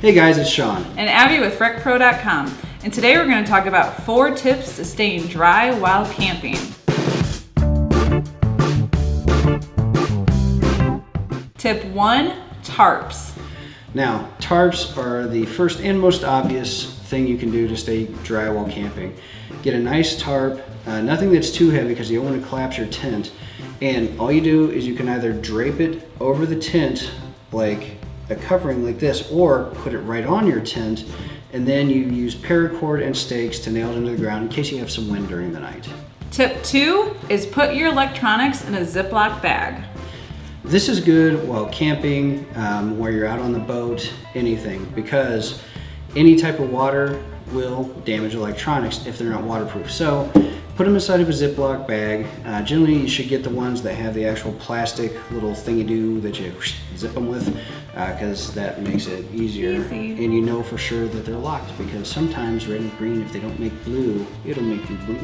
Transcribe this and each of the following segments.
Hey guys, it's Sean. And Abby with RecPro.com. And today we're going to talk about 4 tips to staying dry while camping. Tip 1, tarps. Now, tarps are the first and most obvious thing you can do to stay dry while camping. Get a nice tarp, nothing that's too heavy because you don't want to collapse your tent. And all you do is you can either drape it over the tent like a covering like this, or put it right on your tent, and then you use paracord and stakes to nail it into the ground in case you have some wind during the night. Tip 2 is put your electronics in a ZIPLOC bag. This is good while camping, where you're out on the boat, anything, because any type of water will damage electronics if they're not waterproof. So put them inside of a Ziploc bag. Generally you should get the ones that have the actual plastic little thingy-do that you zip them with, because that makes it easier. Easy. And you know for sure that they're locked, because sometimes red and green, if they don't make blue, it'll make you blue.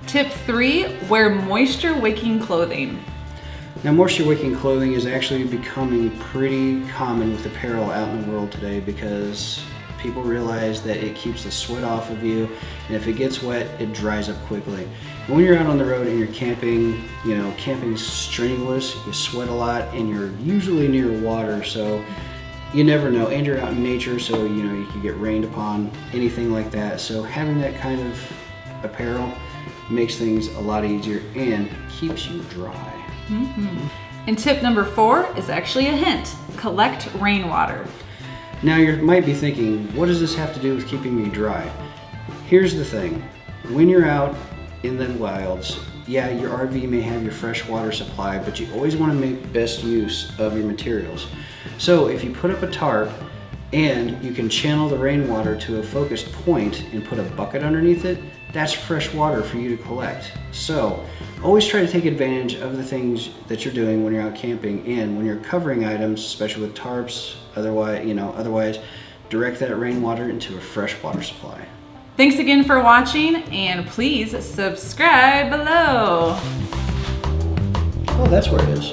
Tip 3, wear moisture wicking clothing. Now, moisture wicking clothing is actually becoming pretty common with apparel out in the world today, because people realize that it keeps the sweat off of you, and if it gets wet, it dries up quickly. And when you're out on the road and you're camping, camping's strenuous, you sweat a lot, and you're usually near water, so you never know. And you're out in nature, so you can get rained upon, anything like that. So having that kind of apparel makes things a lot easier and keeps you dry. Mm-hmm. And tip number 4 is actually a hint. Collect rainwater. Now you might be thinking, what does this have to do with keeping me dry? Here's the thing. When you're out in the wilds, yeah, your RV may have your fresh water supply, but you always want to make best use of your materials. So if you put up a tarp and you can channel the rainwater to a focused point and put a bucket underneath it, that's fresh water for you to collect. So always try to take advantage of the things that you're doing when you're out camping, and when you're covering items, especially with tarps, otherwise direct that rainwater into a fresh water supply. Thanks again for watching, and please subscribe below. Oh, that's where it is.